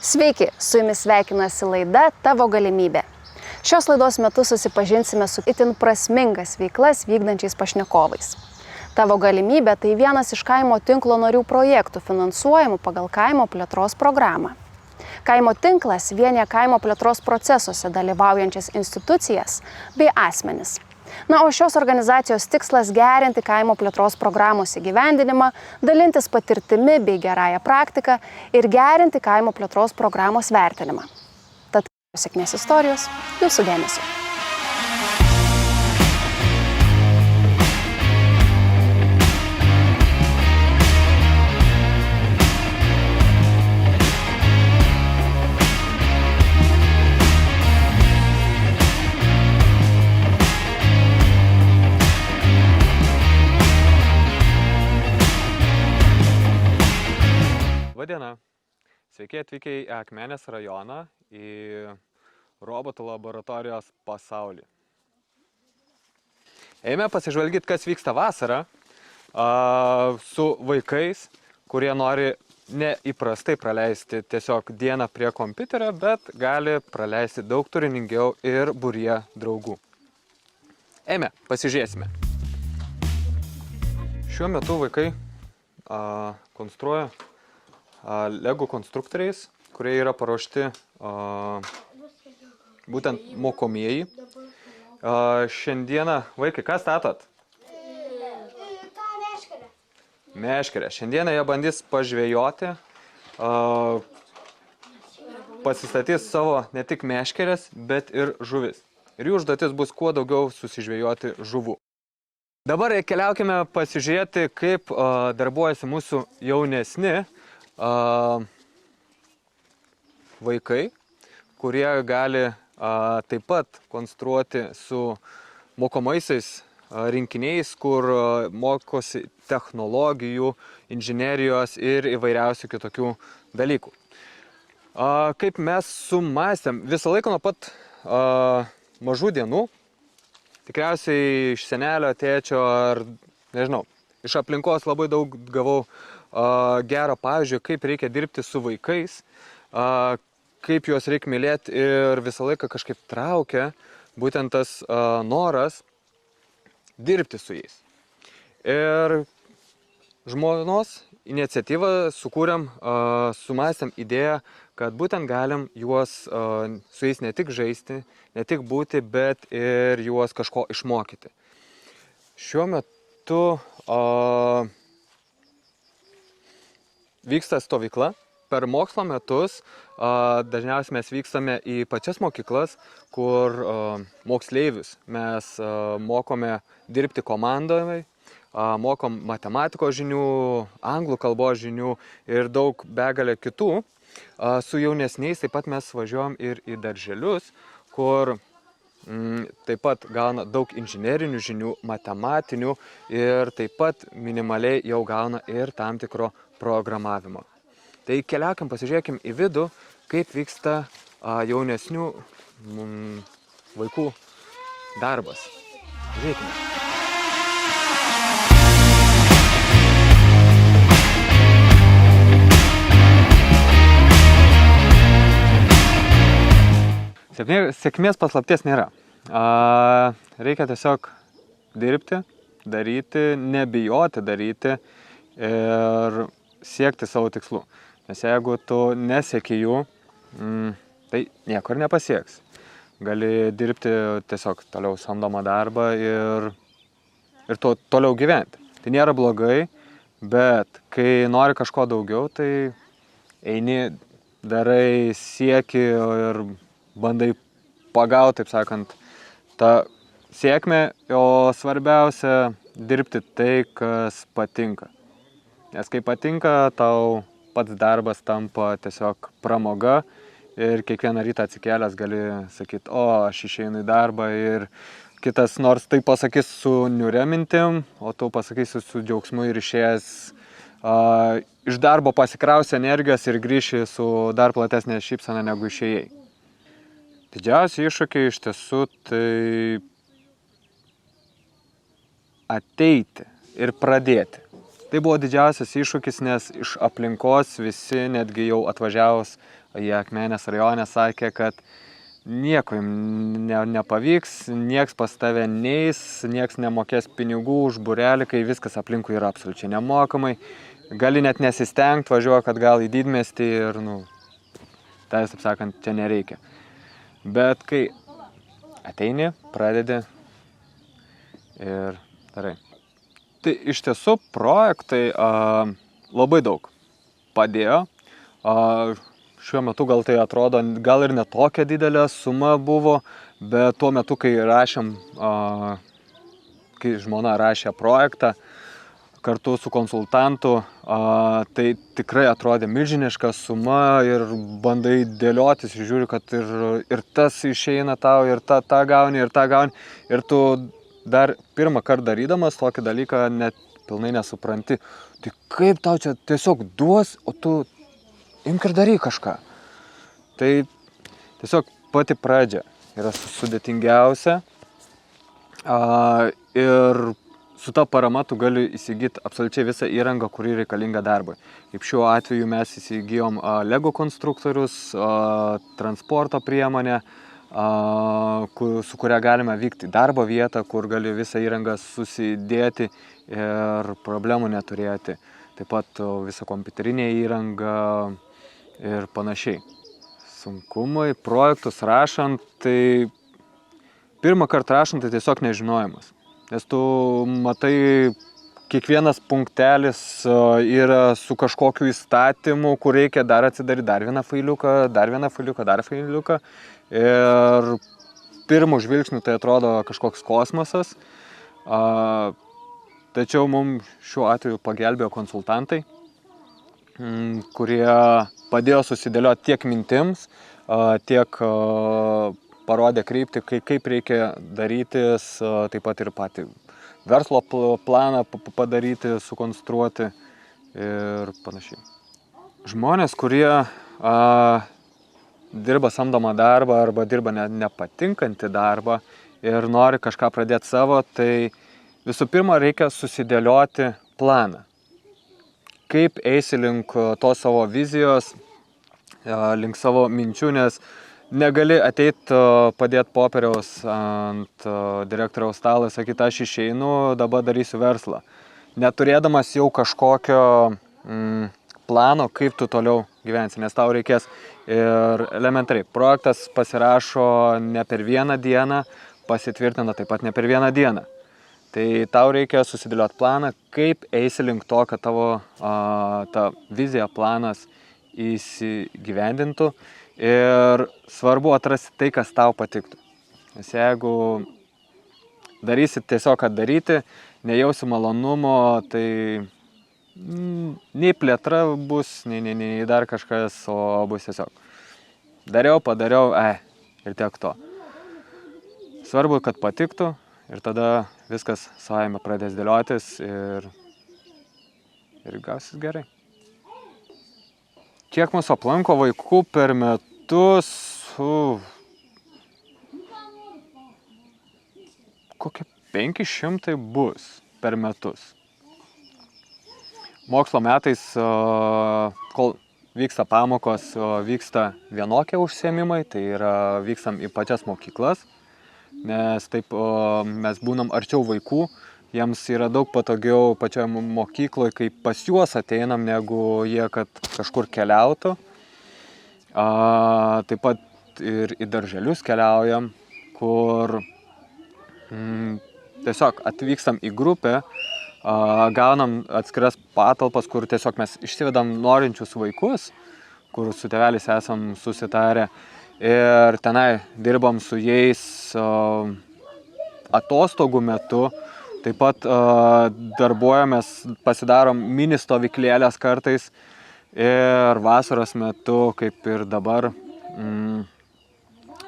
Sveiki, su jumis sveikinasi laida Tavo galimybė. Šios laidos metu susipažinsime su itin prasmingas veiklas vykdančiais pašnekovais. Tavo galimybė tai vienas iš kaimo tinklo narių projektų finansuojamų pagal kaimo plėtros programą. Kaimo tinklas vienija kaimo plėtros procesuose dalyvaujančias institucijas bei asmenis. O šios organizacijos tikslas gerinti kaimo plėtros programos įgyvendinimą, dalintis patirtimi bei gerąją praktiką ir gerinti kaimo plėtros programos vertinimą. Tad sėkmės istorijos jūsų dėmesio. Labadiena. Sveiki atvykę į Akmenės rajoną, į robotų laboratorijos pasaulį. Eime pasižvalgyti, kas vyksta vasarą su vaikais, kurie nori neįprastai praleisti tiesiog dieną prie kompiuterio, bet gali praleisti daug turiningiau ir būryje draugų. Eime, pasižiūrėsime. Šiuo metu vaikai konstruoja Lego konstruktoriais, kurie yra paruošti būtent mokomieji. Šiandieną, vaikai, ką statot? Tą meškerę. Meškerę. Šiandieną jie bandys pažvejoti, pasistatys savo ne tik meškerės, bet ir žuvis. Ir jų užduotis bus kuo daugiau susižvejoti žuvų. Dabar keliaukime pasižiūrėti, kaip darbuojasi mūsų jaunesni vaikai, kurie gali taip pat konstruoti su mokomaisiais rinkiniais, kur mokosi technologijų, inžinerijos ir įvairiausių kitokių dalykų. Kaip mes sumąstėm, visą laiką nuo pat mažų dienų, tikriausiai iš senelio, tėčio ar, nežinau, iš aplinkos labai daug gavau gero pavyzdžio, kaip reikia dirbti su vaikais, kaip juos reikia mylėti ir visą laiką kažkaip traukia būtent tas noras dirbti su jais. Ir žmonos iniciatyvą sukūrėm, sumąstėm idėją, kad būtent galim juos su jais ne tik žaisti, ne tik būti, bet ir juos kažko išmokyti. Šiuo metu vyksta stovykla. Per mokslo metus dažniausiai mes vykstame į pačias mokyklas, kur moksleivius mes mokome dirbti komandoje, mokom matematikos žinių, anglų kalbos žinių ir daug begalę kitų. Su jaunesniais taip pat mes važiuojam ir į darželius, kur taip pat gauna daug inžinerinių žinių, matematinių ir taip pat minimaliai jau gauna ir tam tikro programavimo. Tai keliaukim, pasižiūrėkim į vidų, kaip vyksta jaunesnių vaikų darbas. Žiūrėkime. Sėkmės paslapties nėra. Reikia tiesiog dirbti, daryti, nebijoti daryti ir siekti savo tikslų. Nes jeigu tu nesieki jų, tai nieko ir nepasieks. Gali dirbti tiesiog toliau samdomą darbą ir toliau gyventi. Tai nėra blogai, bet kai nori kažko daugiau, tai eini, darai, sieki ir bandai pagauti, taip sakant, tą sėkmę, o svarbiausia dirbti tai, kas patinka. Nes kai patinka, tau pats darbas tampa tiesiog pramoga ir kiekvieną rytą atsikėlęs gali sakyti, aš išeinu į darbą ir kitas nors tai pasakys su niūria mintim, o tu pasakysi su džiaugsmu ir išėjęs iš darbo pasikrausi energijos ir grįši su dar platesnė šypsena negu išėjai. Didžiausi iššūkiai iš tiesų tai ateiti ir pradėti. Tai buvo didžiausias iššūkis, nes iš aplinkos visi netgi jau atvažiavus jie Akmenės rajone sakė, kad nieko jums nepavyks, nieks pas tave neis, nieks nemokės pinigų už būrelį, kai viskas aplinkui yra absoliučiai nemokamai. Gali net nesistengti, važiuok atgal į didmiestį ir, tai, taip sakant, čia nereikia. Bet kai ateini, pradedi ir darai. Tai iš tiesų projektai labai daug padėjo. Šiuo metu gal tai atrodo, gal ir netokia didelė suma buvo, bet tuo metu, kai rašėm, kai žmona rašė projektą kartu su konsultantu, tai tikrai atrodė milžiniška suma ir bandai dėliotis ir žiūri, kad ir tas išeina tau, ir tą gauni, ir tą gauni. Ir tu dar pirmą kartą darydamas tokį dalyką net pilnai nesupranti. Tai kaip tau čia tiesiog duos, o tu imk ir daryk kažką. Tai tiesiog pati pradžia yra sudėtingiausia ir su ta parama tu gali įsigyti absoliučiai visą įrangą, kuri reikalinga darbui. Kaip šiuo atveju mes įsigijom Lego konstruktorius, transporto priemonę, su kuria galime vykti į darbo vietą, kur gali visą įrangą susidėti ir problemų neturėti. Taip pat visą kompiuterinę įrangą ir panašiai. Sunkumai, projektus rašant, tai pirmą kartą rašant tai tiesiog nežinojimas. Nes tu matai, kiekvienas punktelis yra su kažkokiu įstatymu, kur reikia dar atsidaryti dar vieną failiuką, dar failiuką. Ir pirmų žvilgsnių tai atrodo kažkoks kosmosas. Tačiau mums šiuo atveju pagelbėjo konsultantai, kurie padėjo susidėlioti tiek mintims, tiek parodė kryptį, kaip reikia darytis, taip pat ir patį verslo planą padaryti, sukonstruoti ir panašiai. Žmonės, kurie dirba samdomą darbą arba dirba nepatinkantį darbą ir nori kažką pradėti savo, tai visų pirma reikia susidėlioti planą. Kaip eisi link tos savo vizijos, link savo minčių, nes negali ateiti padėti popieriaus ant direktoriaus stalo ir sakyti, aš išeinu, dabar darysiu verslą. Neturėdamas jau kažkokio plano, kaip tu toliau gyvensi, nes tau reikės ir elementariai. Projektas pasirašo ne per vieną dieną, pasitvirtina taip pat ne per vieną dieną. Tai tau reikia susidėlioti planą, kaip eisi link to, kad tavo ta vizija, planas įsigyvendintų. Ir svarbu atrasti tai, kas tau patiktų. Nes jeigu darysit tiesiog, kad daryti, nejausi malonumo, tai nei plėtra bus, nei dar kažkas, o bus tiesiog. Dariau, padariau, ir tiek to. Svarbu, kad patiktų ir tada viskas savaime pradės dėliotis ir gausis gerai. Kiek mūsų aplanko vaikų per metus? Kokie 500 bus per metus. Mokslo metais, kol vyksta pamokos, vyksta vienokie užsiėmimai, tai yra vykstam į pačias mokyklas, nes taip mes būnam arčiau vaikų. Jiems yra daug patogiau pačioje mokykloje, kai pas juos ateinam, negu jie, kad kažkur keliautų. Taip pat ir į darželius keliaujam, kur tiesiog atvykstam į grupę, gaunam atskiras patalpas, kur tiesiog mes išsivedam norinčius vaikus, kur su tėveliais esam susitarę. Ir tenai dirbam su jais atostogų metu. Taip pat darbuojamės, pasidarom mini stovyklėlės kartais ir vasaros metu, kaip ir dabar,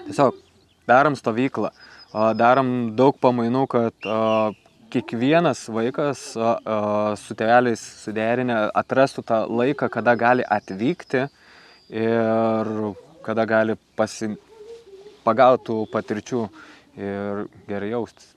tiesiog darom stovyklą, darom daug pamainų, kad kiekvienas vaikas su tėveliais suderinę atrastų tą laiką, kada gali atvykti ir kada gali pagautų patirčių ir gerai jaustis.